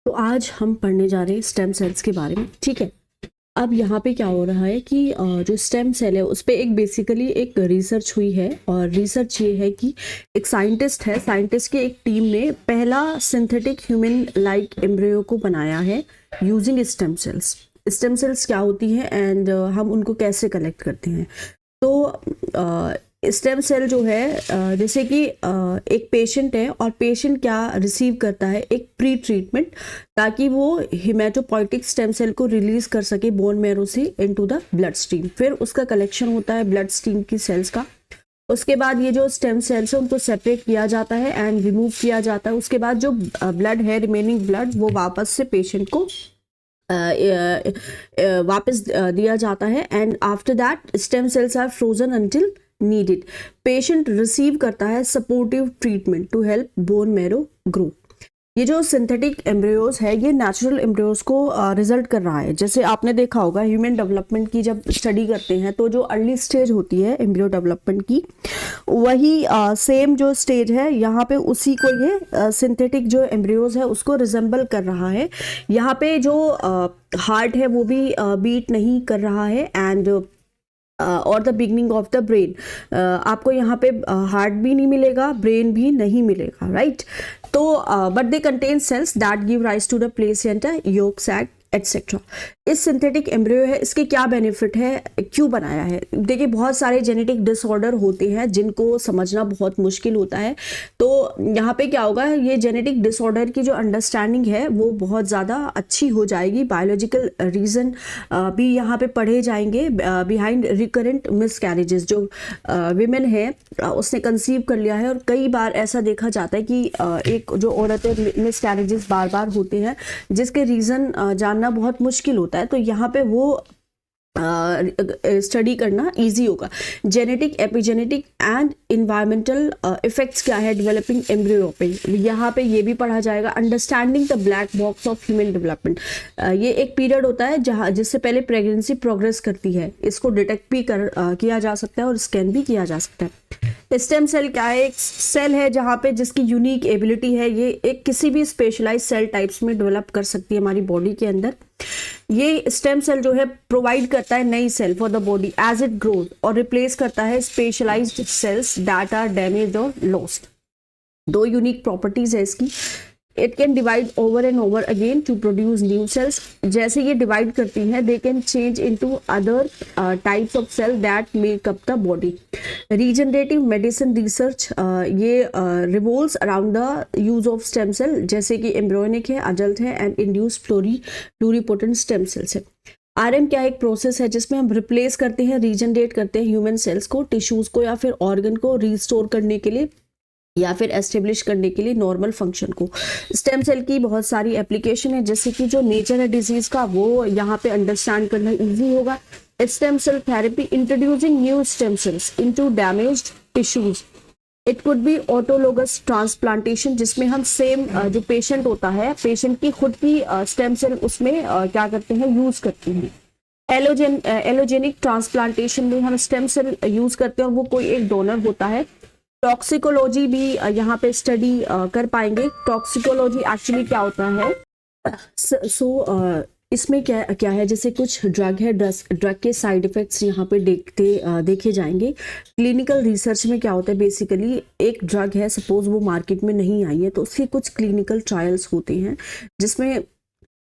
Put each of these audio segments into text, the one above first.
तो आज हम पढ़ने जा रहे हैं स्टेम सेल्स के बारे में, ठीक है। अब यहाँ पे क्या हो रहा है कि जो स्टेम सेल है उस पर एक बेसिकली एक रिसर्च हुई है, और रिसर्च ये है कि एक साइंटिस्ट है, साइंटिस्ट की एक टीम ने पहला सिंथेटिक ह्यूमन लाइक एम्ब्रियो को बनाया है using stem cells. Stem cells क्या होती हैं एंड हम उनको कैसे कलेक्ट करते हैं। तो स्टेम सेल जो है जैसे कि एक पेशेंट है और पेशेंट क्या रिसीव करता है, एक प्री ट्रीटमेंट, ताकि वो हिमेटोपोइटिक स्टेम सेल को रिलीज कर सके बोन मैरो से इनटू द ब्लड स्ट्रीम। फिर उसका कलेक्शन होता है ब्लड स्ट्रीम की सेल्स का। उसके बाद ये जो स्टेम सेल्स है उनको सेपरेट किया जाता है एंड रिमूव किया जाता है। उसके बाद जो ब्लड है, रिमेनिंग ब्लड, वो वापस से पेशेंट को वापस दिया जाता है। And after that stem cells are frozen until needed. Patient receive करता है supportive treatment to help bone marrow grow. ये जो सिंथेटिक एम्ब्रियोज है ये नेचुरल एम्ब्रियोज को रिजल्ट कर रहा है। जैसे आपने देखा होगा ह्यूमन डेवलपमेंट की जब स्टडी करते हैं तो जो अर्ली स्टेज होती है एम्ब्रियो डेवलपमेंट की, वही सेम जो स्टेज है यहाँ पे उसी को ये सिंथेटिक जो एम्ब्रियोज है उसको रिजेंबल कर रहा है। यहाँ पे जो हार्ट है वो भी बीट नहीं कर रहा है एंड और the beginning of the brain. आपको यहाँ पे हार्ट भी नहीं मिलेगा, ब्रेन भी नहीं मिलेगा, राइट। तो but they contain cells that give rise to the placenta, yolk sac etcetera. इस सिंथेटिक एम्ब्रियो है, इसके क्या बेनिफिट है, क्यों बनाया है। देखिए बहुत सारे जेनेटिक डिसऑर्डर होते हैं जिनको समझना बहुत मुश्किल होता है। तो यहाँ पे क्या होगा, ये जेनेटिक डिसऑर्डर की जो अंडरस्टैंडिंग है वो बहुत ज़्यादा अच्छी हो जाएगी। बायोलॉजिकल रीज़न भी यहाँ पे पढ़े जाएंगे बिहाइंड रिकरेंट मिसकैरेजेस। जो विमेन है उसने कंसीव कर लिया है और कई बार ऐसा देखा जाता है कि एक जो औरतें मिसकैरेजेस बार बार होते हैं जिसके रीज़न जानना बहुत मुश्किल होता है। तो यहाँ पे वो स्टडी करना इजी होगा। Genetic, epigenetic and environmental effects क्या है डेवलपिंग एम्ब्रियो पे, यहाँ पे ये भी पढ़ा जाएगा। Understanding the black box of human development, ये एक पीरियड होता है जहाँ जिससे पहले प्रेगनेंसी प्रोग्रेस करती है। इसको डिटेक्ट भी किया जा सकता है और स्कैन भी किया जा सकता है। स्टेम सेल क्या है, एक सेल है जहाँ पे जिसकी यूनिक एबिलिटी है, ये एक किसी भी स्पेशलाइज सेल टाइप्स में डेवलप कर सकती है हमारी बॉडी के अंदर। ये स्टेम सेल जो है प्रोवाइड करता है नई cell for the body as it growth और रिप्लेस करता है specialised cells that are damaged और लॉस्ट। दो यूनिक प्रॉपर्टीज है इसकी। It can divide over and over again to produce new cells. जैसे ये डिवाइड करती हैं they can change into other types of cell that make up the body. Regenerative medicine research ये revolves around the use of stem cell, जैसे कि embryonic है, adult है and induce pluripotent stem sales है। RM क्या एक process है जिसमें हम रिप्लेस करते हैं, रीजनरेट करते हैं ह्यूमन सेल्स को, टिश्यूज को या फिर ऑर्गन को रिस्टोर करने के लिए या फिर एस्टेब्लिश करने के लिए नॉर्मल फंक्शन को। स्टेम सेल की बहुत सारी एप्लीकेशन है, जैसे कि जो नेचर है डिजीज का वो यहाँ पे अंडरस्टैंड करना इजी होगा। Stem cell therapy introducing new stem cells into damaged tissues. It could be autologous transplantation, जिसमें हम सेम जो पेशेंट होता है, पेशेंट की खुद की स्टेम सेल उसमें क्या करते हैं, यूज करते हैं। एलोजेनिक ट्रांसप्लांटेशन में हम स्टेम सेल यूज करते हैं और वो कोई एक डोनर होता है। टॉक्सिकोलॉजी भी यहाँ पे स्टडी कर पाएंगे। टॉक्सिकोलॉजी एक्चुअली क्या होता है, इसमें क्या है, जैसे कुछ ड्रग है, ड्रग के साइड इफेक्ट्स यहाँ पे देखे जाएंगे। क्लिनिकल रिसर्च में क्या होता है, बेसिकली एक ड्रग है, सपोज वो मार्केट में नहीं आई है तो उसके कुछ क्लिनिकल ट्रायल्स होते हैं जिसमें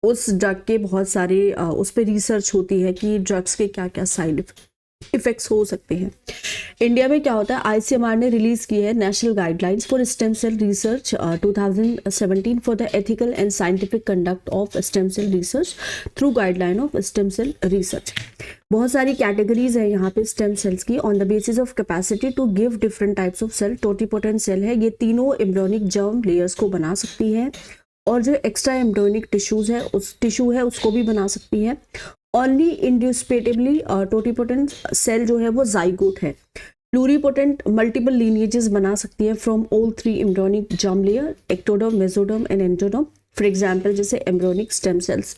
उस ड्रग के बहुत सारे उस पर रिसर्च होती है कि ड्रग्स के क्या क्या साइड इफेक्ट्स हो सकते हैं। इंडिया में क्या होता है, आईसीएमआर ने रिलीज की है national guidelines for stem cell research 2017 for the ethical and scientific conduct of stem cell research through guideline of stem cell research. बहुत सारी कैटेगरीज है यहाँ पे स्टेम सेल्स की। On the basis of capacity to give different types of cell, totipotent cell है, ये तीनों embryonic germ layers को बना सकती है और जो एक्स्ट्रा एम्ब्रियोनिक टिश्यू है उसको भी बना सकती है। ओनली इंडिस्पेटेबली टोटिपोटेंट सेल जो है वो जाइगोट है। प्लूरिपोटेंट मल्टीपल लीनिएजेस बना सकती है from all 3 embryonic germ layer, ectoderm, mesoderm and endoderm. For example जैसे embryonic stem cells.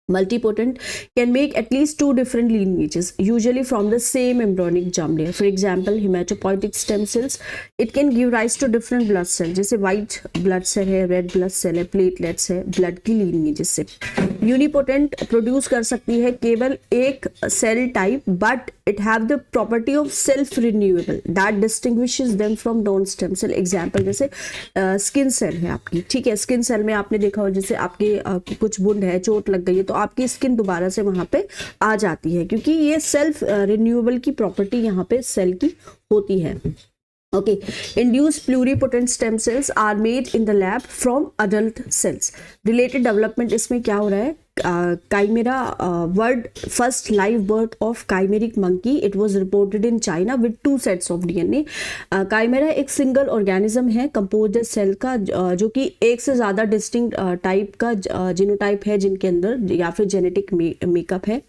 Multipotent can make at least 2 different lineages, usually from the same embryonic germ layer. For example, hematopoietic stem cells, it can give rise to different blood cells, जैसे white blood cell है, red blood cell है, platelets है, blood की lineages से. Unipotent produce कर सकती है केवल एक cell type, but it have the property of self-renewable that distinguishes them from non-stem cell. Example जैसे skin cell है आपकी, ठीक है, skin cell में आपने देखा हो जैसे आपके कुछ वुंड है, चोट लग गई है, तो आपकी स्किन दोबारा से वहां पे आ जाती है, क्योंकि ये सेल्फ रिन्यूएबल की प्रॉपर्टी यहाँ पे सेल की होती है. Okay, induce pluripotent stem cells are made in the lab from adult cells. Related development इसमें क्या हो रहा है, chimera word first live birth of chimeric monkey, it was reported in China with 2 sets of DNA. Chimera एक single organism है composed cell का, जो कि एक से ज़्यादा डिस्टिंक्ट टाइप का जीनोटाइप है जिनके अंदर, या फिर जेनेटिक मेकअप है.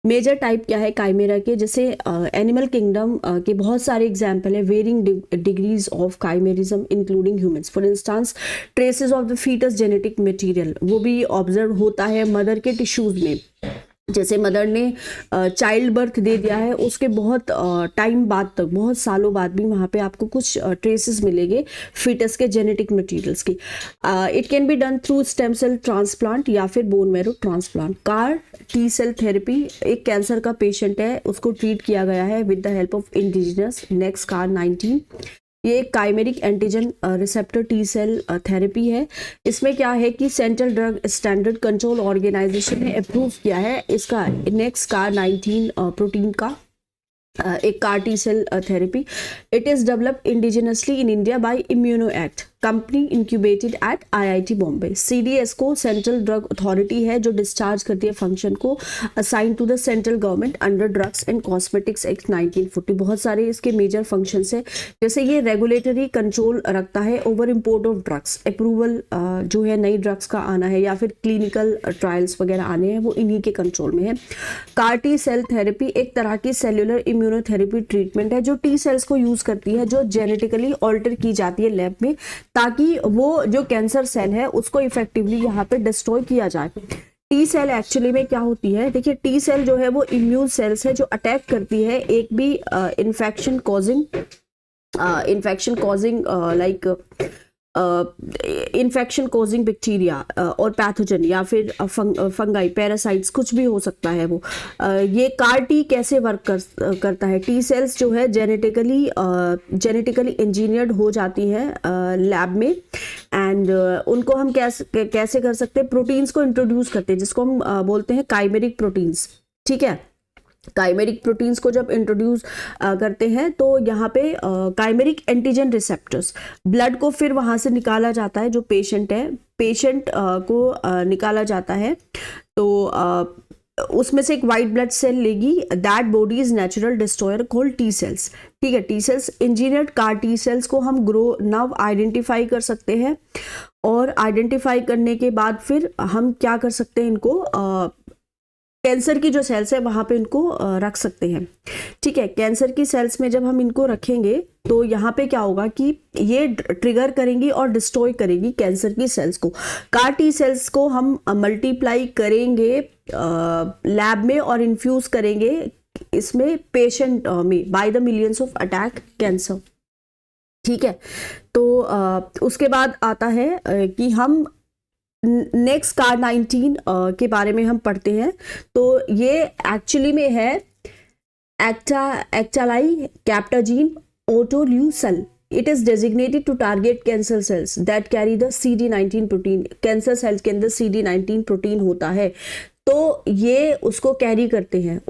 मेजर टाइप क्या है काइमेरा के, जैसे एनिमल किंगडम के बहुत सारे एग्जाम्पल है, varying degrees of chimerism including humans. For instance traces of the foetus genetic material, वो भी ऑब्जर्व होता है मदर के टिश्यूज में. जैसे मदर ने चाइल्ड बर्थ दे दिया है, उसके बहुत टाइम बाद तक, बहुत सालों बाद भी वहाँ पे आपको कुछ ट्रेसेस मिलेंगे फीटस के जेनेटिक मटेरियल्स की. It can be done through stem cell transplant या फिर bone marrow transplant. CAR T cell therapy, एक कैंसर का पेशेंट है, उसको ट्रीट किया गया है with the help of indigenous next CAR 19. ये chimeric antigen receptor T cell therapy है. इसमें क्या है कि central drug standard control organisation ने अप्रूव किया है इसका नेक्स्ट कार 19 प्रोटीन का एक car T cell therapy. It is developed indigenously in India by ImmunoACT company incubated at IIT Bombay. CDS को सेंट्रल ड्रग अथॉरिटी है जो डिस्चार्ज करती है फंक्शन को, assign to the central government under drugs and cosmetics act 1940. बहुत सारे इसके major functions है, जैसे ये रेगुलेटरी कंट्रोल रखता है over import of drugs. Approval जो है नई ड्रग्स का आना है या फिर क्लिनिकल ट्रायल्स वगैरह आने हैं, वो इन्हीं के कंट्रोल में है. कार टी सेल थेरेपी एक तरह की सेल्यूलर इम्यूनोथेरेपी ट्रीटमेंट है जो टी सेल्स को यूज करती है, जो जेनेटिकली ऑल्टर की जाती है लैब में, ताकि वो जो कैंसर सेल है उसको इफेक्टिवली यहाँ पे डिस्ट्रॉय किया जाए. टी सेल एक्चुअली में क्या होती है, देखिए टी सेल जो है वो इम्यून सेल्स है जो अटैक करती है एक भी infection causing like infection causing bacteria और पैथोजन या फिर फंगाई, पैरासाइट्स, कुछ भी हो सकता है वो. ये कार टी कैसे वर्क करता है, टी सेल्स जो है जेनेटिकली इंजीनियर्ड हो जाती है लैब में, एंड उनको हम कैसे कर सकते हैं, प्रोटीन्स को इंट्रोड्यूस करते हैं जिसको हम बोलते हैं काइमेरिक प्रोटीन्स. ठीक है, काइमेरिक प्रोटीन्स को जब इंट्रोड्यूस करते हैं तो यहाँ पे काइमेरिक एंटीजन रिसेप्टर्स, ब्लड को फिर वहाँ से निकाला जाता है, जो पेशेंट है, पेशेंट को निकाला जाता है, तो उसमें से एक वाइट ब्लड सेल लेगी, that body is natural destroyer called T cells. ठीक है, T sales engineered car T sales को हम ग्रो नव आइडेंटिफाई कर सकते हैं, और आइडेंटिफाई करने के बाद फिर हम क्या कर सकते हैं, इनको कैंसर की जो सेल्स है वहां पे इनको रख सकते हैं. ठीक है, कैंसर की सेल्स में जब हम इनको रखेंगे तो यहाँ पे क्या होगा कि ये ट्रिगर करेंगी और डिस्ट्रॉय करेगी कैंसर की सेल्स को. कार टी सेल्स को हम मल्टीप्लाई करेंगे लैब में और इन्फ्यूज करेंगे इसमें पेशेंट में by the millions of attack cancer. ठीक है, तो उसके बाद आता है कि हम नेक्स्ट कार 19 के बारे में हम पढ़ते हैं. तो ये एक्चुअली में है एक्टालाई कैप्टाजीन ओटोल्यूसल. It is designated to target cancer cells that carry the CD19 protein. Cancer cells के अंदर CD19 प्रोटीन होता है, तो ये उसको कैरी करते हैं,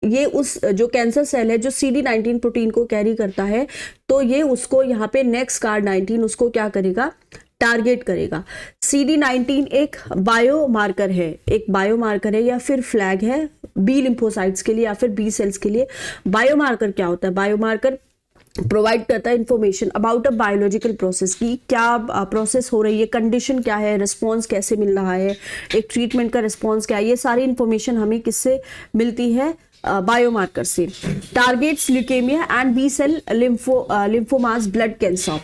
ये उस जो कैंसर सेल है जो CD19 प्रोटीन को कैरी करता है, तो ये उसको यहाँ पे नेक्स्ट कार 19 उसको क्या करेगा, टारगेट करेगा. CD19 एक बायोमार्कर है या फिर फ्लैग है बी लिम्फोसाइट्स के लिए या फिर बी सेल्स के लिए. बायोमार्कर क्या होता है, बायोमार्कर प्रोवाइड करता है information about a biological process की क्या प्रोसेस हो रही है, कंडीशन क्या है, रिस्पॉन्स कैसे मिल रहा है, एक ट्रीटमेंट का रिस्पॉन्स क्या है, ये सारी इंफॉर्मेशन हमें किससे मिलती है, बायोमार्कर से. Targets leukaemia and B cell lymphomas blood cancer.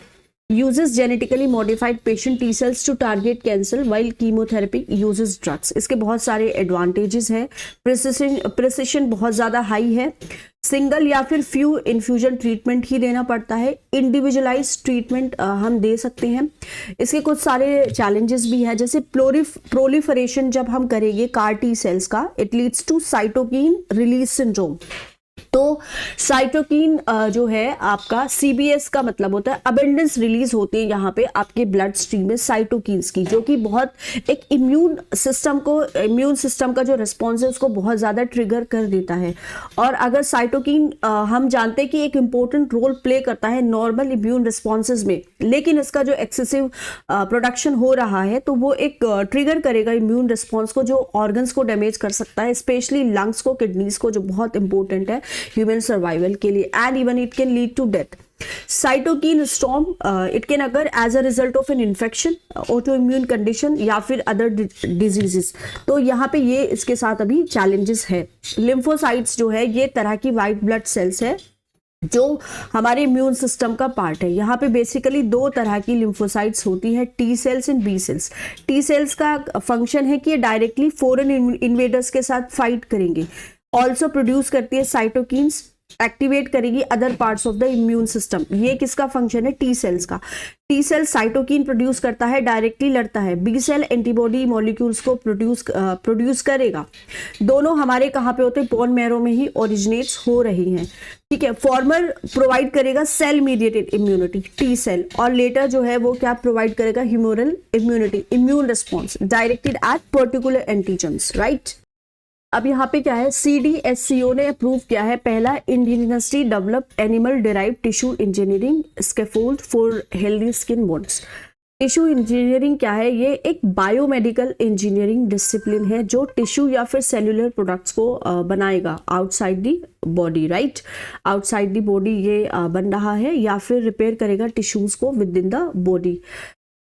uses genetically modified patient T cells to target cancer while chemotherapy uses drugs। इसके बहुत सारे एडवांटेजेस हैं। प्रिसिशन बहुत ज़्यादा हाई है। सिंगल या फिर फ्यू इन्फ्यूजन ट्रीटमेंट ही देना पड़ता है। इंडिविजुअलाइज ट्रीटमेंट हम दे सकते हैं। इसके कुछ सारे चैलेंजेस भी हैं, जैसे प्रोलिफरेशन जब हम करेंगे कार टी सेल्स का, it leads to cytokine release syndrome. तो साइटोकिन जो है आपका सीबीएस का मतलब होता है अबेंडेंस रिलीज होती है यहाँ पे आपके ब्लड स्ट्रीम में साइटोकिन्स की, जो कि बहुत एक इम्यून सिस्टम का जो रिस्पॉन्स है उसको बहुत ज़्यादा ट्रिगर कर देता है। और अगर साइटोकिन हम जानते हैं कि एक इम्पोर्टेंट रोल प्ले करता है नॉर्मल इम्यून रिस्पॉन्सेज में, लेकिन इसका जो एक्सेसिव प्रोडक्शन हो रहा है तो वो एक ट्रिगर करेगा इम्यून रिस्पॉन्स को, जो ऑर्गन्स को डैमेज कर सकता है, स्पेशली लंग्स को, किडनीज को, जो बहुत इंपॉर्टेंट है ह्यूमन सर्वाइवल के लिए, and even it can lead to death. Cytokine storm it can occur as a result of an infection, autoimmune condition या फिर अदर डिजीजेस। तो यहाँ पे ये इसके साथ अभी चैलेंजेस है। लिम्फोसाइट्स जो है ये तरह की वाइट ब्लड सेल्स है जो हमारे इम्यून सिस्टम का पार्ट है। यहाँ पे बेसिकली दो तरह की लिम्फोसाइट्स होती है, T cells and B cells. T cells का फंक्शन है कि ये डायरेक्टली फॉरेन इन्वेडर्स के साथ फाइट करेंगे, ऑल्सो प्रोड्यूस करती है साइटोकिन्स, एक्टिवेट करेगी other parts of the immune system. ये किसका फंक्शन है? टी सेल्स का। टी सेल साइटोकिन प्रोड्यूस करता है, डायरेक्टली लड़ता है। बी सेल एंटीबॉडी मॉलिक्यूल्स को प्रोड्यूस करेगा। दोनों हमारे कहाँ पे होते हैं? बोन मैरो में ही ओरिजिनेट्स हो रही हैं, ठीक है। फॉर्मर प्रोवाइड करेगा cell mediated immunity, T cell, और लेटर जो है वो क्या प्रोवाइड करेगा? Humoral immunity, immune response directed at particular antigens, right. अब यहाँ पे क्या है? CDSCO ने अप्रूव किया है पहला indigenously developed animal derived tissue engineering scaffold for healthy skin bones. Tissue engineering क्या है? ये एक बायोमेडिकल इंजीनियरिंग डिसिप्लिन है जो टिश्यू या फिर सेल्यूलर प्रोडक्ट्स को बनाएगा outside the body, right. Outside the body ये बन रहा है, या फिर रिपेयर करेगा टिश्यूज को विद इन द बॉडी।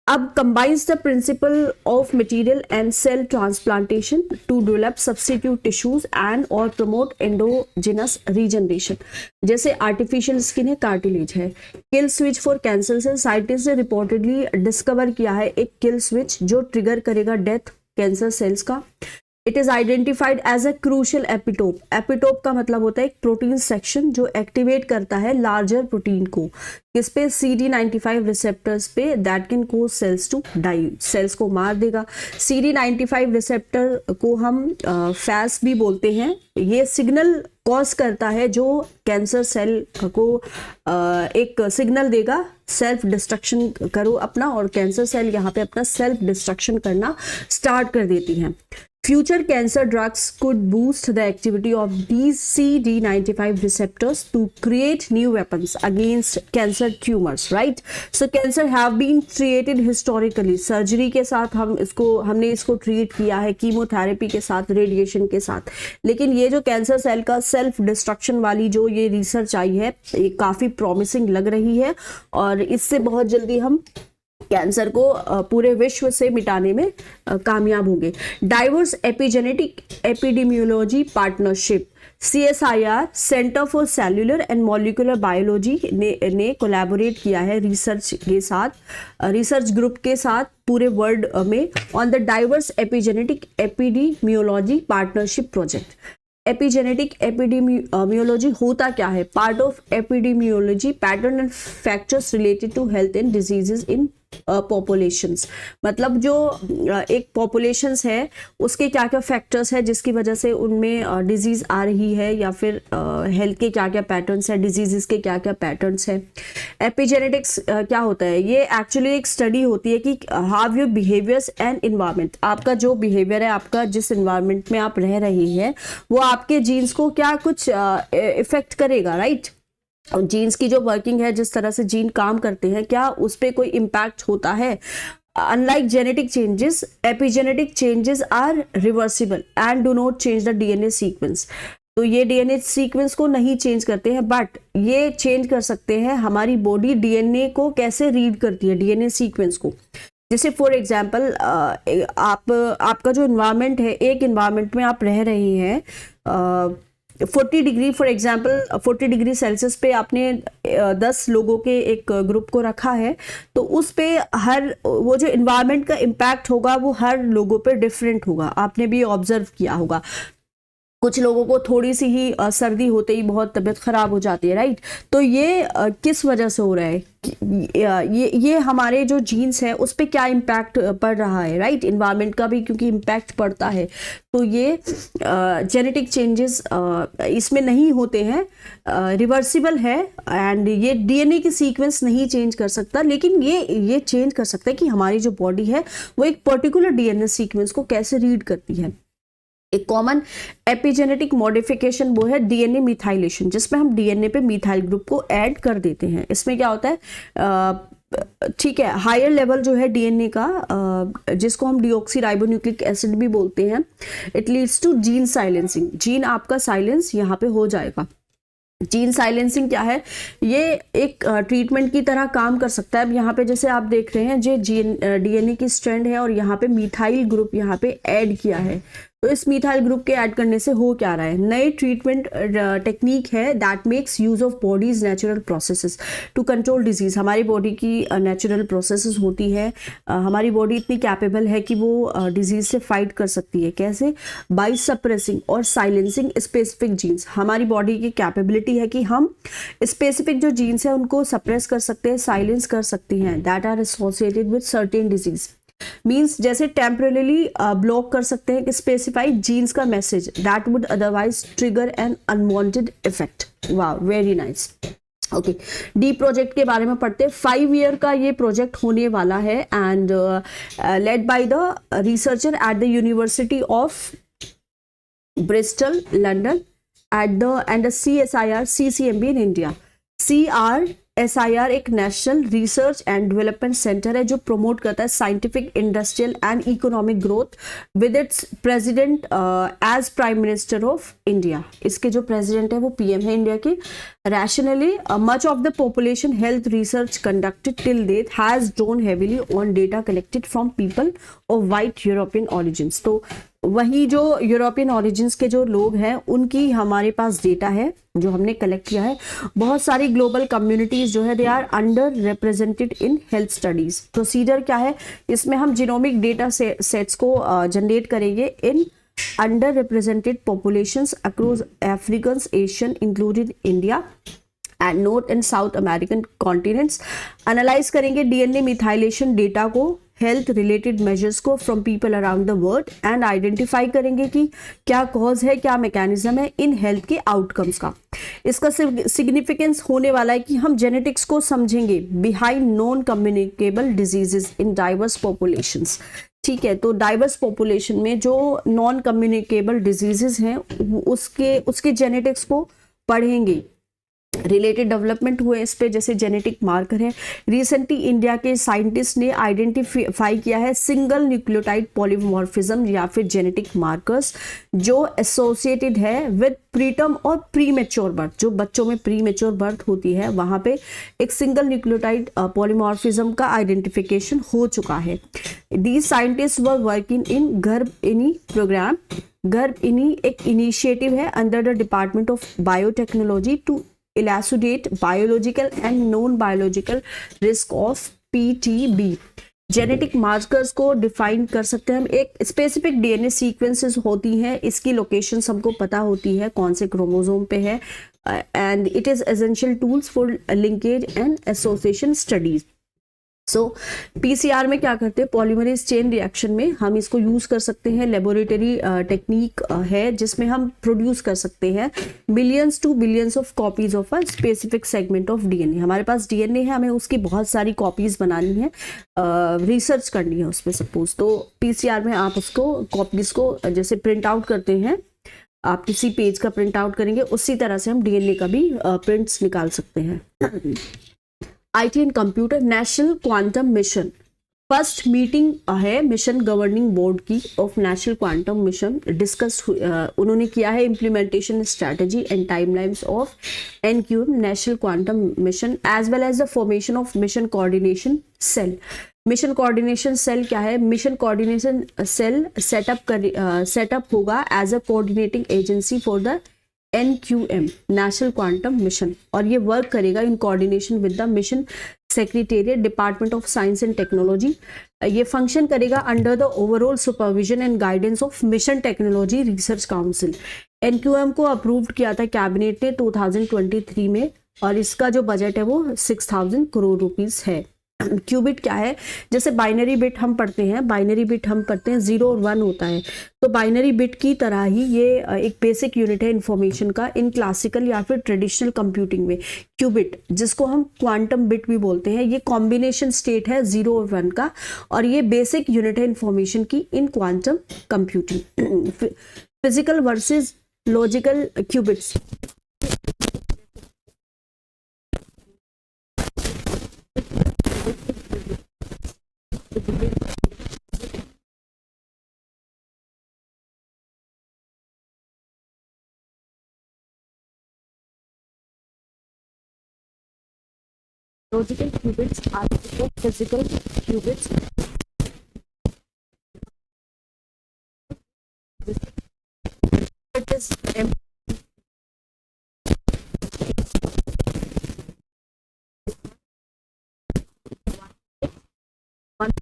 अब combines the principle of material and cell transplantation to develop substitute tissues and or promote endogenous regeneration। जैसे आर्टिफिशियल स्किन है, कार्टिलेज है। किल स्विच फॉर कैंसर से साइंटिस्ट ने reportedly discover किया है एक kill switch जो ट्रिगर करेगा डेथ कैंसर सेल्स का। It is identified as a crucial epitope. Epitope का मतलब होता है एक प्रोटीन सेक्शन जो एक्टिवेट करता है लार्जर प्रोटीन को, किस पे? CD95 रिसेप्टर्स पे, that can cause cells to die, cells को मार देगा। CD95 रिसेप्टर को हम फैस भी बोलते हैं। ये सिग्नल कॉज करता है जो कैंसर सेल को एक सिग्नल देगा, सेल्फ डिस्ट्रक्शन करो अपना, और कैंसर सेल यहाँ पे अपना सेल्फ डिस्ट्रक्शन करना स्टार्ट कर देती हैं। Future cancer drugs could boost the activity of these CD95 receptors to create new weapons against cancer tumors, right? So cancer have been treated historically. Surgery के साथ हमने इसको ट्रीट किया है, कीमोथेरेपी के साथ, रेडिएशन के साथ। लेकिन ये जो कैंसर सेल का सेल्फ डिस्ट्रक्शन वाली जो ये रिसर्च आई है, ये काफ़ी प्रॉमिसिंग लग रही है, और इससे बहुत जल्दी हम कैंसर को पूरे विश्व से मिटाने में कामयाब होंगे। Diverse epigenetic epidemiology partnership, CSIR centre for cellular and molecular biology ने कोलैबोरेट किया है रिसर्च के साथ, रिसर्च ग्रुप के साथ पूरे वर्ल्ड में on the diverse epigenetic epidemiology partnership project. Epigenetic epidemiology होता क्या है? Part of epidemiology pattern and factors related to health and diseases in populations. मतलब जो एक पॉपुलेशंस है उसके क्या क्या फैक्टर्स है जिसकी वजह से उनमें डिजीज आ रही है, या फिर हेल्थ के क्या क्या पैटर्न्स है, डिजीजेस के क्या क्या पैटर्न्स है। एपिजेनेटिक्स क्या होता है? ये एक्चुअली एक स्टडी होती है कि how your behaviours and environment, आपका जो बिहेवियर है, आपका जिस इन्वायरमेंट में आप रह रहे हैं वो आपके जीन्स को क्या कुछ इफेक्ट करेगा, राइट। और जीन्स की जो वर्किंग है, जिस तरह से जीन काम करते हैं, क्या उस पर कोई इम्पैक्ट होता है? Unlike genetic changes, epigenetic changes are reversible and do not change the DNA sequence. तो ये DNA सीक्वेंस को नहीं चेंज करते हैं, बट ये चेंज कर सकते हैं हमारी बॉडी DNA को कैसे रीड करती है, DNA सीक्वेंस को। जैसे फॉर एग्जाम्पल आपका जो इन्वायरमेंट है, एक इन्वायरमेंट में आप रह रहे हैं, 40 degree for example 40 degree Celsius पे आपने 10 लोगों के एक ग्रुप को रखा है, तो उस पे हर वो जो इन्वायरमेंट का इम्पैक्ट होगा वो हर लोगों पे डिफरेंट होगा। आपने भी ऑब्जर्व किया होगा, कुछ लोगों को थोड़ी सी ही सर्दी होते ही बहुत तबीयत खराब हो जाती है, राइट। तो ये किस वजह से हो रहा है? ये हमारे जो जीन्स है उस पर क्या इम्पैक्ट पड़ रहा है, राइट। इन्वायरमेंट का भी क्योंकि इम्पैक्ट पड़ता है, तो ये जेनेटिक चेंजेस इसमें नहीं होते हैं, रिवर्सिबल है। एंड ये डीएनए की सीक्वेंस नहीं चेंज कर सकता, लेकिन ये चेंज कर सकता है कि हमारी जो बॉडी है वो एक पर्टिकुलर डीएनए सीक्वेंस को कैसे रीड करती है। एक कॉमन एपिजेनेटिक मॉडिफिकेशन वो है डीएनए मिथाइलेशन, जिसमें हम डीएनए पे मिथाइल ग्रुप को ऐड कर देते हैं। इसमें क्या होता है, ठीक है, हायर लेवल जो है डीएनए का, जिसको हम डीऑक्सीराइबोन्यूक्लिक एसिड भी बोलते हैं, it leads to gene silencing. Gene आपका साइलेंस यहाँ पे हो जाएगा। जीन साइलेंसिंग क्या है? ये एक ट्रीटमेंट की तरह काम कर सकता है। अब यहाँ पे जैसे आप देख रहे हैं, जो डीएनए की स्ट्रैंड है और यहाँ पे मिथाइल ग्रुप यहाँ पे ऐड किया है, तो इस मिथाइल ग्रुप के ऐड करने से हो क्या रहा है? नई ट्रीटमेंट टेक्निक है that makes use of body's natural processes to control disease. हमारी बॉडी की नेचुरल प्रोसेसेस होती है, हमारी बॉडी इतनी कैपेबल है कि वो डिजीज से फाइट कर सकती है। कैसे? बाय सप्रेसिंग और साइलेंसिंग स्पेसिफिक जीन्स। हमारी बॉडी की कैपेबिलिटी है कि हम स्पेसिफिक जो जीन्स है उनको सप्रेस कर सकते हैं, साइलेंस कर सकते हैं, that are associated with certain disease. Means जैसे टेम्परेली ब्लॉक कर सकते हैं कि स्पेसिफाइड जीन्स का message that would otherwise trigger an unwanted effect. वाह, very nice. Okay, the project के बारे में पढ़ते हैं। 5 ईयर का ये प्रोजेक्ट होने वाला है and led by the researcher at the university of Bristol London at the and CSIR CCMB in India. CRSIR एक national research and development centre है जो प्रमोट करता है scientific, industrial and economic growth with its president as prime minister of India. इसके जो president है वो PM है इंडिया के। Rationally much of the population health research conducted till date has drawn heavily on data collected from people of white European origins. तो वही जो European origins के जो लोग हैं उनकी हमारे पास डेटा है जो हमने कलेक्ट किया है। बहुत सारी ग्लोबल कम्युनिटीज जो है they are under represented in health studies. Procedure क्या है? इसमें हम जीनोमिक डेटा सेट्स को जनरेट करेंगे in under represented populations across African, Asian included India and North and South American continents. Analyse करेंगे डीएनए मिथाइलेशन डेटा को, health related measures को from people around the world and identify करेंगे कि क्या cause है, क्या mechanism है in health के आउटकम्स का। इसका सिग्निफिकेंस होने वाला है कि हम जेनेटिक्स को समझेंगे behind non communicable diseases in diverse populations. ठीक है, तो डाइवर्स पॉपुलेशन में जो नॉन कम्युनिकेबल डिजीजेस हैं उसके जेनेटिक्स को पढ़ेंगे। रिलेटेड डेवलपमेंट हुए इस पे, जैसे जेनेटिक मार्कर है। रिसेंटली इंडिया के साइंटिस्ट ने आइडेंटिफाई किया है सिंगल न्यूक्लियोटाइड पॉलीमॉर्फिज्म या फिर जेनेटिक मार्कर्स जो एसोसिएटेड है विद प्रीटर्म और प्रीमेच्योर बर्थ। जो बच्चों में प्रीमेच्योर बर्थ होती है वहां पे एक सिंगल न्यूक्लियोटाइड पॉलीमॉर्फिज्म का आइडेंटिफिकेशन हो चुका है। These scientists were working in Garbhini programme. Garbhini एक इनिशिएटिव है under the department of biotechnology to elucidate biological and non-biological risk of PTB। Genetic markers को डिफाइन कर सकते हैं हम। एक स्पेसिफिक डीएनए सीक्वेंसेस होती हैं, इसकी लोकेशन हमको पता होती है कौन से क्रोमोसोम पे है, and it is essential tools for linkage and association studies. So PCR में क्या करते हैं? पॉलीमरेज चेन रिएक्शन में हम इसको यूज कर सकते हैं। लेबोरेटरी टेक्निक है जिसमें हम प्रोड्यूस कर सकते हैं millions to billions of copies of a specific segment of DNA. हमारे पास डीएनए है, हमें उसकी बहुत सारी कॉपीज बनानी है, रिसर्च करनी है उस पर सपोज। तो पीसीआर में आप उसको कॉपीज को जैसे प्रिंट आउट करते हैं, आप किसी पेज का प्रिंट आउट करेंगे, उसी तरह से हम डीएनए का भी प्रिंट्स निकाल सकते हैं। IT and computer national quantum mission first meeting है मिशन गवर्निंग बोर्ड की of national quantum mission. Discuss उन्होंने किया है implementation strategy and timelines of NQM national quantum mission as well as the formation of mission coordination cell. Mission coordination cell क्या है? Mission coordination cell setup होगा as a coordinating agency for the NQM, national quantum mission, और ये work करेगा in coordination with the mission secretariat, department of science and technology. ये function करेगा under the overall supervision and guidance of mission technology research council. NQM को approved किया था cabinet ने 2023 में, और इसका जो बजट है वो 6000 करोड़ रुपीस है। क्यूबिट क्या है? जैसे बाइनरी बिट हम पढ़ते हैं, बाइनरी बिट हम पढ़ते हैं 0 और 1 होता है, तो बाइनरी बिट की तरह ही ये एक बेसिक यूनिट है इंफॉर्मेशन का इन क्लासिकल या फिर ट्रेडिशनल कंप्यूटिंग में। क्यूबिट, जिसको हम क्वांटम बिट भी बोलते हैं, ये कॉम्बिनेशन स्टेट है 0 और 1 का, और ये बेसिक यूनिट है इंफॉर्मेशन की इन quantum computing. Physical versus logical qubits. Logical qubits are the physical qubits. It is one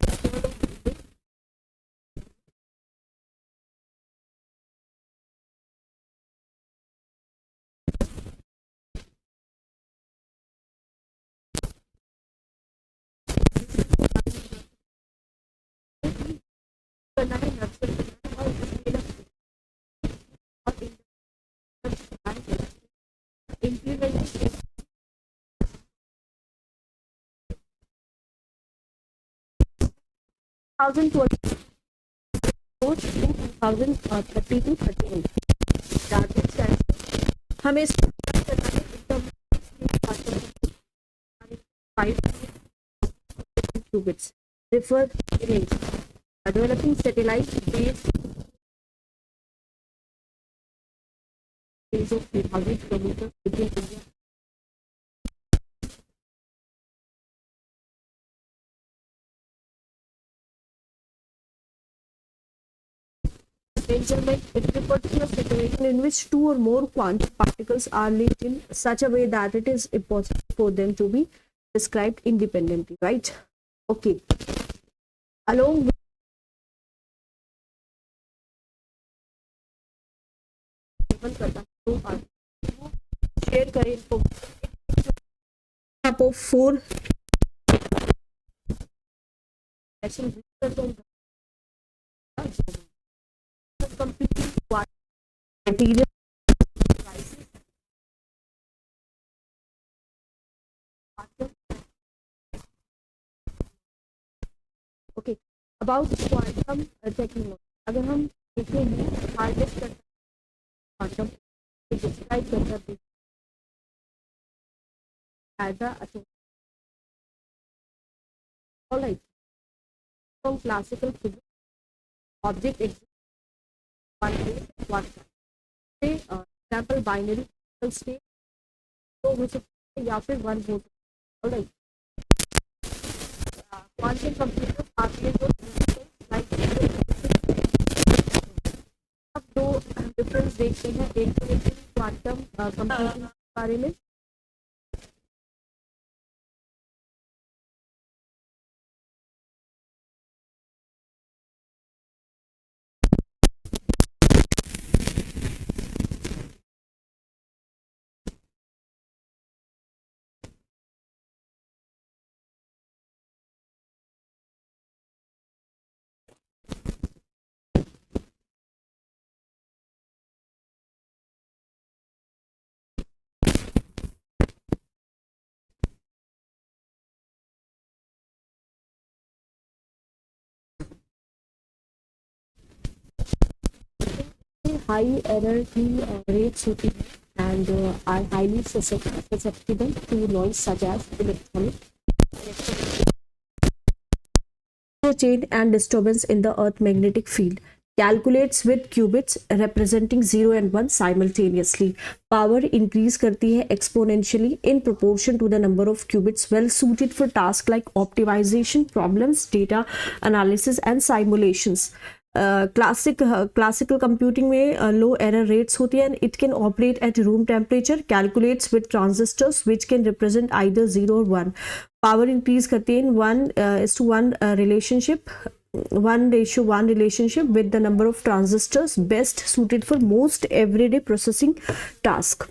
2020 2030 to 38 target set हमें एकदम 5 qubits refer image developing satellite based of 3000 kilometers between India. Engelment, it refers to a situation in which two or more quantum particles are linked in such a way that it is impossible for them to be described independently, right? Okay. Along with share करें आपको 4 completely material devices. Okay, about quantum technology. अगर हम देखेंगे hardest quantum describe करता है as a atom. All right. From classical physics, object exists one place, one time. Say example binary state, तो हो सकता है या फिर वन हो सकता है. All right. Quantum computers are able to like अब दो डिफरेंस देखते हैं. एक तो देखते हैं क्वांटम कंप्यूटिंग के बारे में. High error की rates होती है and are highly susceptible to noise such as electronic chain and disturbance in the earth magnetic field. Calculates with qubits representing 0 and 1 simultaneously. Power increase करती है exponentially in proportion to the number of qubits, well suited for tasks like optimization, problems, data analysis and simulations. Classical computing में लो error rates होती है, and it can operate at room temperature, calculates with transistors which can represent either 0 और 1. Power increase करती है इन 1:1 relationship, 1:1 relationship with the number of transistors best suited for most everyday processing task.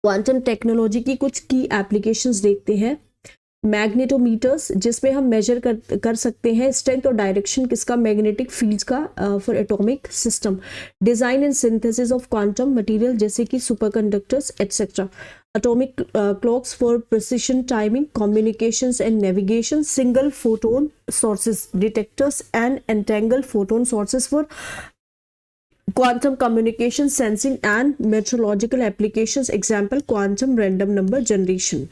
Quantum technology की कुछ की applications देखते हैं. मैग्नेटोमीटर्स, जिसमें हम मेजर कर सकते हैं स्ट्रेंथ और डायरेक्शन किसका, मैग्नेटिक फील्ड्स का for atomic system. Design and synthesis of quantum material जैसे कि superconductors etcetera. Atomic clocks for precision timing, communications and navigation. Single photon sources detectors and entangled photon sources for quantum communication, sensing and metrological applications. Example, quantum random number generation.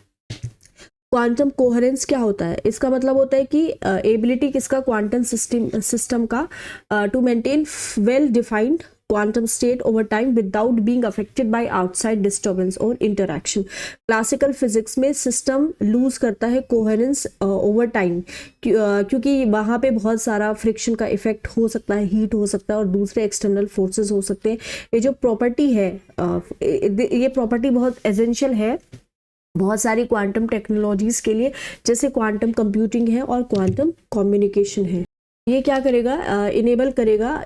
Quantum coherence क्या होता है, इसका मतलब होता है कि ability किसका, quantum system का to maintain well defined quantum state over time without being affected by outside disturbance or interaction. Classical physics में सिस्टम लूज करता है कोहेरेंस ओवर टाइम, क्योंकि वहाँ पे बहुत सारा फ्रिक्शन का इफेक्ट हो सकता है, हीट हो सकता है और दूसरे एक्सटर्नल फोर्सेस हो सकते हैं. ये जो प्रॉपर्टी है, ये प्रॉपर्टी बहुत एसेंशियल है बहुत सारी क्वांटम टेक्नोलॉजीज के लिए, जैसे क्वांटम कंप्यूटिंग है और क्वांटम कम्युनिकेशन है. ये क्या करेगा, इनेबल करेगा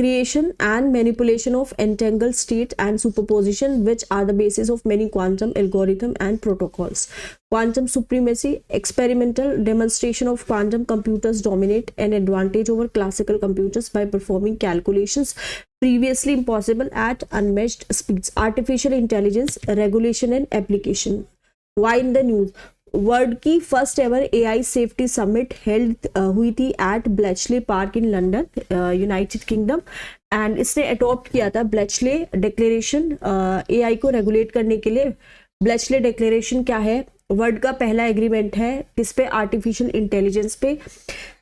creation and manipulation of entangled state and superposition, which are the basis of many quantum algorithm and protocols. Quantum supremacy, experimental demonstration of quantum computers dominate an advantage over classical computers by performing calculations previously impossible at unmatched speeds. Artificial intelligence, regulation and application. Why in the news? World की first ever AI safety summit held हुई थी at Bletchley Park in London, United Kingdom, and इसने adopt किया था Bletchley declaration AI को regulate करने के लिए. ब्लेचले डिक्लेरेशन क्या है, वर्ल्ड का पहला एग्रीमेंट है किस पे, आर्टिफिशियल इंटेलिजेंस पे.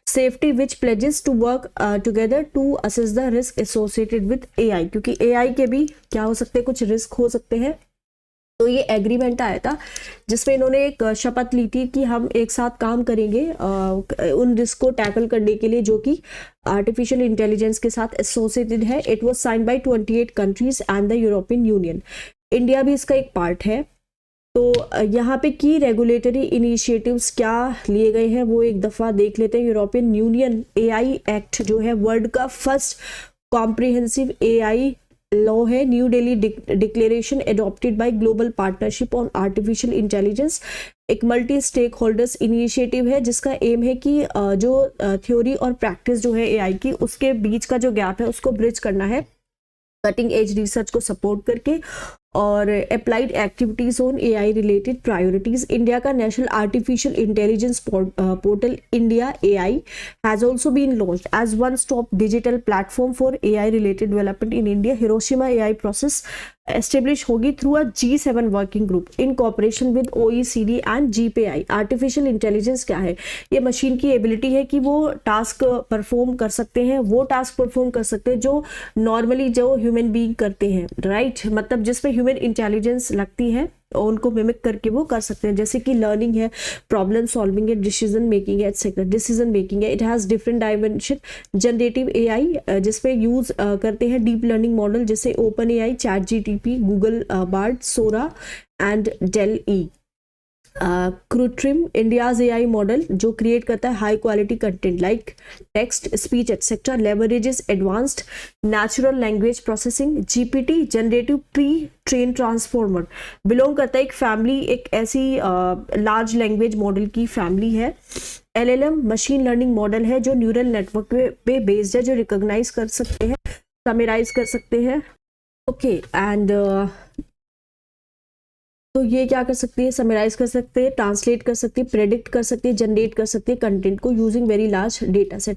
Safety which pledges to work together to assess the risk associated with AI, क्योंकि एआई के भी क्या हो सकते हैं, कुछ रिस्क हो सकते हैं. तो ये एग्रीमेंट आया था जिसमें इन्होंने एक शपथ ली थी कि हम एक साथ काम करेंगे उन रिस्क को टैकल करने के लिए जो कि आर्टिफिशियल इंटेलिजेंस के साथ एसोसिएटेड है. It was signed by 28 countries and the European union. India भी इसका एक पार्ट है. तो यहाँ पे की रेगुलेटरी इनिशिएटिव्स क्या लिए गए हैं वो एक दफ़ा देख लेते हैं. यूरोपियन यूनियन एआई एक्ट जो है वर्ल्ड का फर्स्ट कॉम्प्रिहेंसिव एआई लॉ है. New Delhi declaration adopted by global partnership on artificial intelligence, एक मल्टी स्टेक होल्डर्स इनिशिएटिव है जिसका एम है कि जो थ्योरी और प्रैक्टिस जो है एआई की उसके बीच का जो गैप है उसको ब्रिज करना है, कटिंग एज रिसर्च को सपोर्ट करके, और applied activities on AI related priorities. India का national artificial intelligence portal India AI has also been launched as one stop digital platform for AI related development in India. Hiroshima AI process establish होगी through a G7 working group in cooperation with OECD and GPI. Artificial intelligence क्या है, ये machine की ability है कि वो task perform कर सकते हैं, वो टास्क परफॉर्म कर सकते हैं जो नॉर्मली जो ह्यूमन बीइंग करते हैं, राइट. मतलब जिसमें ह्यूमन इंटेलिजेंस लगती है और उनको मिमिक करके वो कर सकते हैं, जैसे कि लर्निंग है, प्रॉब्लम सॉल्विंग है, डिसीजन मेकिंग है, एटसेट्रा. डिसीजन मेकिंग है, it has different dimension. Generative AI जिसपे यूज करते हैं डीप लर्निंग मॉडल जैसे ओपन एआई, चैट जीटीपी, Google Bard, Sora and DALL-E. Krutrim India's AI model जो क्रिएट करता है high quality content like text, speech etcetera, leverages advanced natural language processing. GPT generative pre train transformer belong करता है एक family, एक ऐसी लार्ज लैंग्वेज मॉडल की family है. LLM मशीन लर्निंग मॉडल है जो न्यूरल नेटवर्क पे बेस्ड है, जो रिकॉग्नाइज कर सकते हैं, समराइज कर सकते हैं. ओके एंड तो ये क्या कर सकती है, समराइज कर सकते हैं, ट्रांसलेट कर सकती है, प्रेडिक्ट कर सकती है, जनरेट कर सकती है कंटेंट को using very large data set.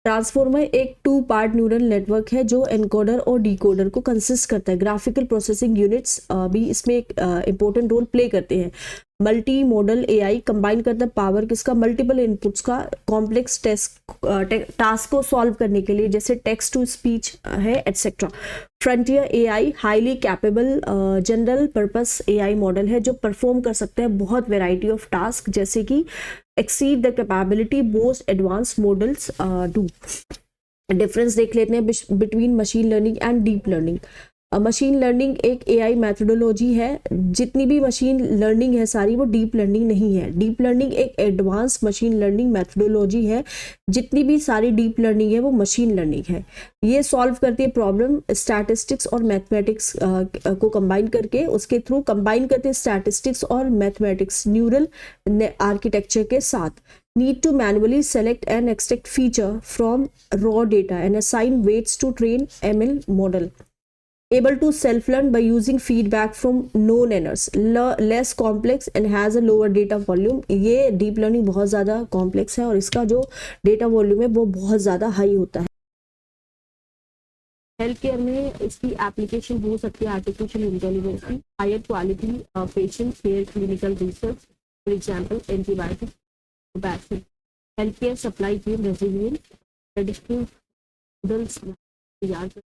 Transformer एक 2 पार्ट न्यूरल नेटवर्क है जो एनकोडर और डिकोडर को कंसिस्ट करता है. ग्राफिकल प्रोसेसिंग यूनिट्स भी इसमें एक इंपॉर्टेंट रोल प्ले करते हैं. मल्टी मॉडल एआई कंबाइन करता है पावर किसका, मल्टीपल इनपुट्स का कॉम्प्लेक्स टास्क को सॉल्व करने के लिए, जैसे टेक्स्ट टू स्पीच है etcetera. Frontier AI highly capable general purpose AI model है जो परफॉर्म कर सकते हैं बहुत वेराइटी ऑफ टास्क, जैसे कि exceed the capability most advanced models do. Difference देख लेते हैं between machine learning and deep learning. Machine learning एक एआई मैथोडोलॉजी है, जितनी भी मशीन लर्निंग है सारी वो डीप लर्निंग नहीं है। डीप लर्निंग एक एडवांस मशीन लर्निंग मैथोडोलॉजी है, जितनी भी सारी डीप लर्निंग है वो मशीन लर्निंग है। ये सॉल्व करती है प्रॉब्लम स्टैटिस्टिक्स और मैथमेटिक्स को कंबाइन करके, उसके थ्रू कंबाइन करते हैं स्टैटिस्टिक्स और मैथमेटिक्स न्यूरल आर्किटेक्चर के साथ। Need to manually select and extract feature from raw data and assign weights to train ML model. Able to self-learn by using feedback from known errors. Less complex and has a lower data volume. ये deep learning बहुत ज़्यादा complex है और इसका जो data volume है वो बहुत ज़्यादा high होता है। हेल्थ केयर में इसकी एप्लीकेशन हो सकती है आर्टिफिशियल इंटेलिजेंस की, higher quality patient care clinical research, for example antibiotic vaccine, health care supply chain resilience, predictive models तैयार कर,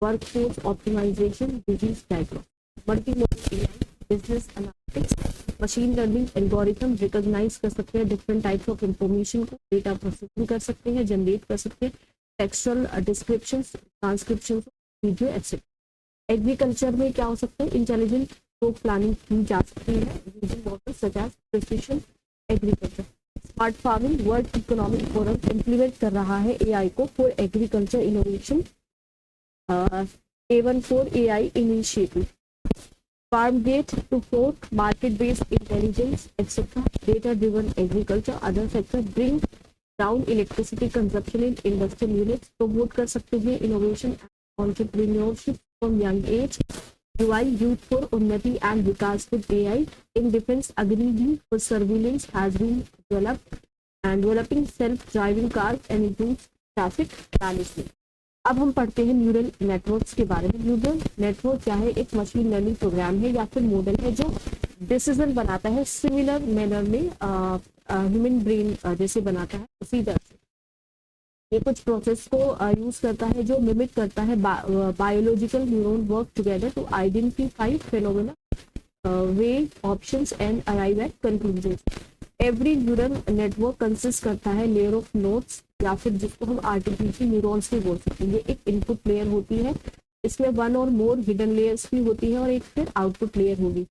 workforce optimisation, disease diagnosis, multimodal AI, business analytics, machine learning algorithm recognise कर सकते हैं different types of information को, data processing कर सकते हैं, generate कर सकते हैं textual descriptions, transcriptions, video etcetera. Agriculture में क्या हो सकता है, इंटेलिजेंट स्ट्रोक प्लानिंग की जा सकती है using models such as precision agriculture. Smart farming, world economic forum implement कर रहा है एआई को for agriculture innovation, A14 AI initiative, farm gate to fork, market based intelligence, etc. Data driven agriculture, other sector bring down electricity consumption in industrial units, promote कर सकते हैं innovation and entrepreneurship from young age, UI youth for उन्नति and Vikas with AI, in defense agri for surveillance has been developed and developing self-driving cars and improves traffic management। अब हम पढ़ते हैं neural networks के बारे में। Neural network क्या है, एक मशीन लर्निंग प्रोग्राम है या फिर मॉडल है जो डिसीजन बनाता है सिमिलर मैनर में ह्यूमन ब्रेन जैसे बनाता है उसी तरह से। ये कुछ प्रोसेस को यूज करता है जो मिमिक करता है biological neuron work together to identify phenomena, weigh options and arrive at conclusions. Every neural network consist करता है लेयर ऑफ नोड्स या फिर जिसको हम आर्टिफिशियल न्यूरॉन्स भी बोल सकते हैं। ये एक इनपुट लेयर होती है, इसमें वन और मोर हिडन लेयर्स भी होती है और एक फिर आउटपुट लेयर होगी।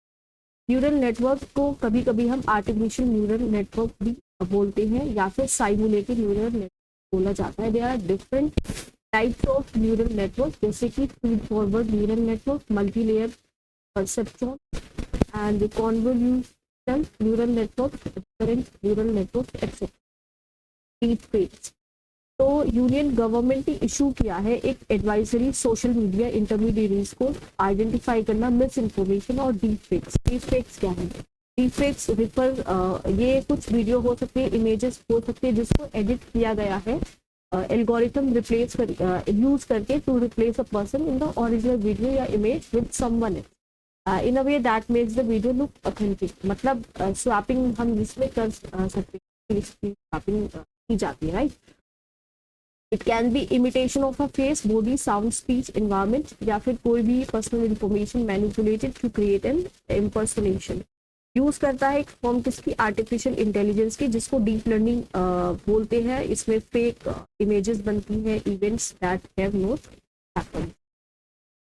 न्यूरल नेटवर्क को कभी कभी हम आर्टिफिशियल न्यूरल नेटवर्क भी बोलते हैं या फिर साइमुलेटेड न्यूरल नेटवर्क बोला जाता है। There are different types of neural network जैसे कि feed forward neural network, multi layer perceptron and convolutional neural network, different neural network except. तो यूनियन गवर्नमेंट ने इशू किया है एक एडवाइजरी सोशल मीडिया इंटरमीडिएरीज को आइडेंटिफाई करना मिस इन्फॉर्मेशन और डीप फेक्स। डीप फेक्स क्या है? डीप फेक्स रिफर ये कुछ वीडियो हो सकते हैं, इमेजेस हो सकते हैं जिसको एडिट किया गया है एल्गोरिथम रिप्लेस कर यूज करके to replace a person in the original video या image with someone else in a way that makes the video look authentic. मतलब स्वैपिंग हम जिसमें कर सकते हैं, स्वैपिंग की जाती है, right. It can be imitation of a face, body, sound, speech, environment या फिर कोई भी personal information manipulated to create an impersonation. Use करता है एक फॉर्म किसकी, आर्टिफिशियल इंटेलिजेंस की, जिसको डीप लर्निंग बोलते हैं। इसमें फेक इमेजेस बनती हैं, events that have not happened.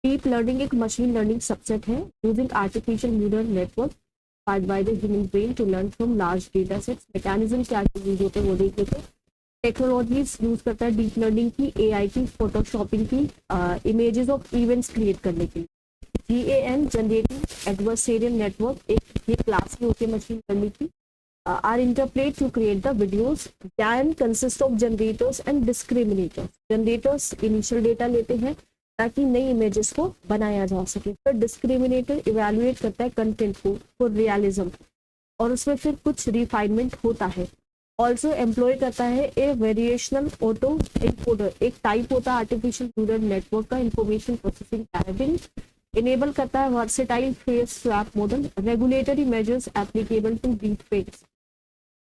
Deep learning एक मशीन लर्निंग सबसेट है using artificial neural network part by the human brain to learn from large data sets. Mechanism क्या यूज होते हैं वो देख लेते हैं। टेक्नोलॉजीज यूज करता है डीप लर्निंग की, एआई की, फोटोशॉपिंग की, इमेजेस ऑफ इवेंट्स क्रिएट करने के लिए। GAN जनरेटिंग एडवर्सेरियल नेटवर्क एक ये क्लास में होती है मशीन लर्निंग की। Are interpret to create the videos. GAN consist of generators and discriminators. Generators initial data लेते हैं ताकि नई इमेजेस को बनाया जा सके, फिर डिस्क्रिमिनेटर इवेलुएट करता है कंटेंट को फॉर रियलिज्म और उसमें फिर कुछ रिफाइनमेंट होता है। ऑल्सो एम्प्लॉय करता है ए वेरिएशनल ऑटो एनकोडर, एक टाइप होता है आर्टिफिशियल न्यूरल नेटवर्क का इंफॉर्मेशन प्रोसेसिंग पैराडिग्म। इनेबल करता है versatile face swap model. Regulatory measures applicable to deep fakes.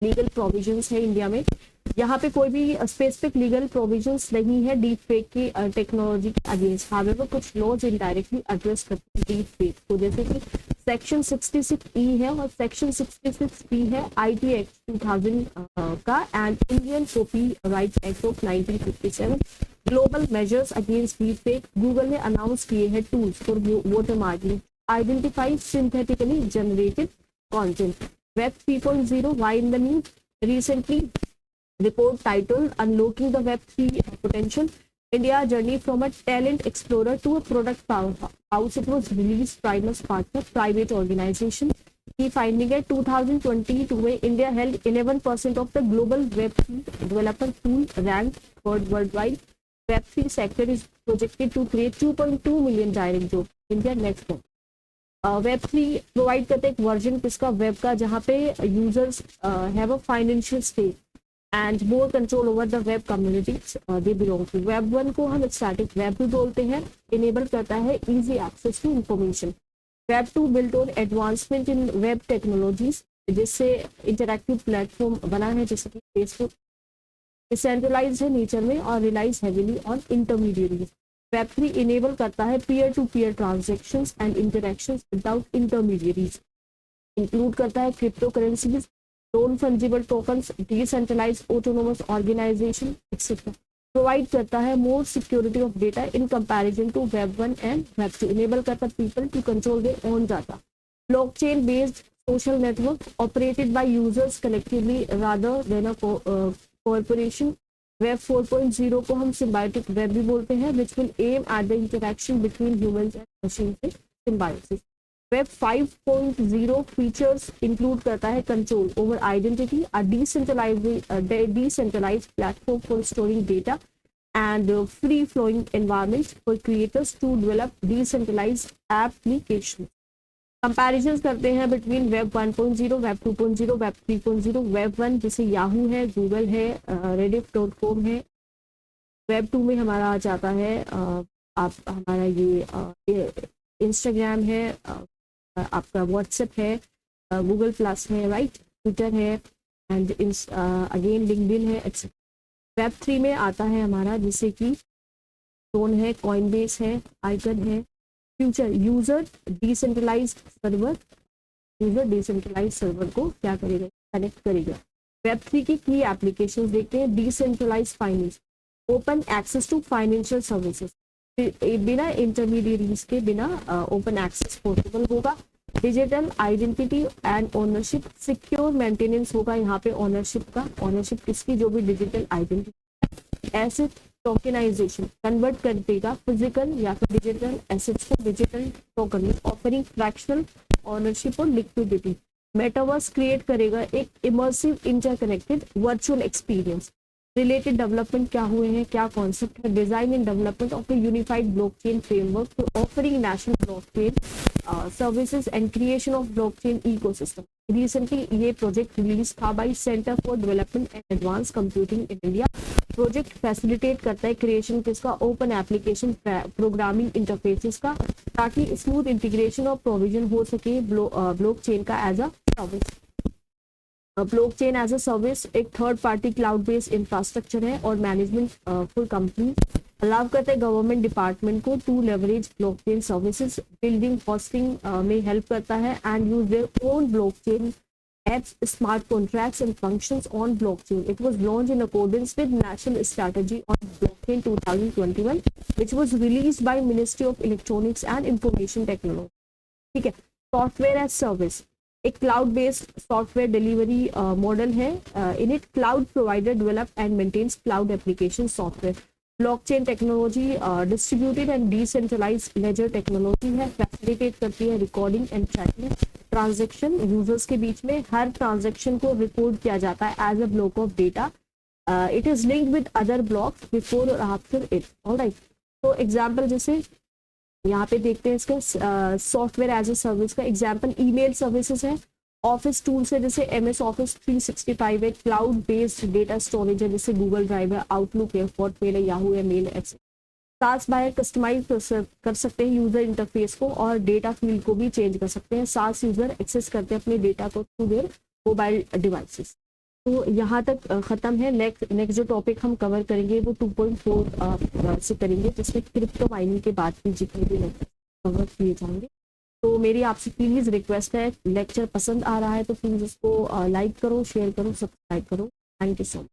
Legal provisions है इंडिया में, यहाँ पे कोई भी स्पेसिफिक लीगल प्रोविजंस नहीं है डीप फेक की टेक्नोलॉजी के अगेंस्ट। हावेवर कुछ लॉज इनडायरेक्टली एड्रेस करते हैं डीप फेक को, जैसे कि सेक्शन 66E है और सेक्शन 66B है IT एक्ट 2000 का and Indian copy right act of 1957। Global measures against deepfake. Google ने अनाउंस किए हैं tools for water marking identify synthetically generated content. Web 3.0 why in the news. Recently report titled Unlocking the Web 3 Potential, India Journey from a Talent Explorer to a Product Powerhouse. It was released Primus Partner, private organization. Key finding है 2022 में India held 11% of the global Web 3 developer pool, ranked third worldwide. Web 3 sector is projected to create 2.2 million direct jobs. India next one. Web 3 provide करते एक version किसका, web का, जहाँ पे users have a financial stake and more control over the web communities they belong to. Web 1 को हम static web 2 बोलते हैं, इनेबल करता है easy access to information. Web 2 built on advancement in web technologies, जिससे इंटरैक्टिव प्लेटफॉर्म बना है, जैसे कि फेसबुक। डिसेंट्रलाइज है नेचर में और relies heavily on intermediaries. Web 3 enable करता है peer to peer transactions and interactions without intermediaries. Include करता है crypto currencies, non fungible tokens, decentralised autonomous organisation etcetera. Provide करता है more security of data in comparison to web 1 and web 2। Enable करता है people to control their own data. Blockchain based social network operated by users collectively rather than a corporation. Web 4.0 को हम symbiotic web भी बोलते हैं, which will aim at the interaction between humans and machine से symbiosis. Web 5.0 features include करता है control over identity, a decentralized platform for storing data and free flowing environment for creators to develop decentralized application. Comparison करते हैं between web 1.0, web 2.0, web 3.0। Web 1 जैसे Yahoo है, Google है, rediff.com है। Web 2 में हमारा आ जाता है आप हमारा ये इंस्टाग्राम है, आपका व्हाट्सएप है, गूगल प्लस है, राइट, ट्विटर है एंड अगेन लिंक्डइन है एक्सेट्रा। वेब 3 में आता है हमारा जैसे कि टोन है, कॉइनबेस है, आइकन है। Future user decentralized server, user decentralized server को क्या करेगा, कनेक्ट करेगा। वेब 3 की की एप्लीकेशंस देखते हैं। Decentralized finance, open access to financial services, बिना इंटरमीडिएटरीज के बिना ओपन एक्सेस पॉसिबल होगा। Digital identity and ownership, secure maintenance होगा यहाँ पे ओनरशिप का। ओनरशिप किसकी, जो भी digital identity. Asset tokenization, convert कर देगा फिजिकल या फिर डिजिटल एसेट्स को डिजिटल टोकन में, ऑफरिंग फ्रैक्शनल ओनरशिप और लिक्विडिटी। मेटावर्स क्रिएट करेगा एक immersive interconnected virtual experience. Related development क्या हुए हैं, क्या कॉन्सेप्ट है। Design and development of A unified blockchain framework for offering national blockchain services and creation of blockchain ecosystem. Recently ये project release था bye centre for development and advance computing in India. Project facilitate करता है creation किसका, open application programming interfaces का, ताकि smooth integration और provision हो सके ब्लॉकचेन का as a service. Blockchain as a service एक third party cloud based infrastructure है और मैनेजमेंट फॉर कंपनी। अलाउ करता है गवर्नमेंट डिपार्टमेंट को to leverage blockchain services, building hosting में हेल्प करता है and use their own blockchain apps, smart contracts and functions on blockchain. It was launched in accordance with National Strategy on Blockchain 2021, which was released by Ministry of Electronics and Information Technology. ठीक है, software as service एक cloud based software delivery model है। In it cloud provider develop and maintains cloud application software. Blockchain technology distributed and decentralised ledger technology है, facilitate करती है recording and tracking transaction users के बीच में। हर transaction को record किया जाता है as a block of data. It is linked with other blocks before और आफ्टर इट। ऑलराइट, तो एग्जांपल जैसे यहाँ पे देखते हैं इसका सॉफ्टवेयर एज अ सर्विस का एग्जांपल ईमेल सर्विसेज है, ऑफिस टूल्स है जैसे MS ऑफिस 365 है, क्लाउड बेस्ड डेटा स्टोरेज है जैसे गूगल ड्राइव है, आउटलुक है, हॉटमेल है, याहू है, मेल है। सास बायर कस्टमाइज कर सकते हैं यूजर इंटरफेस को और डेटा फील्ड को भी चेंज कर सकते हैं। सास यूजर एक्सेस करते हैं अपने डेटा को थ्रू देयर मोबाइल डिवाइसेस। तो यहाँ तक खत्म है। नेक्स्ट जो टॉपिक हम कवर करेंगे वो 2.4 से करेंगे, जिसमें क्रिप्टो माइनिंग के बाद भी जितने भी कवर किए जाएंगे। तो मेरी आपसे प्लीज़ रिक्वेस्ट है, लेक्चर पसंद आ रहा है तो प्लीज़ उसको लाइक करो, शेयर करो, सब्सक्राइब करो। Thank you so much.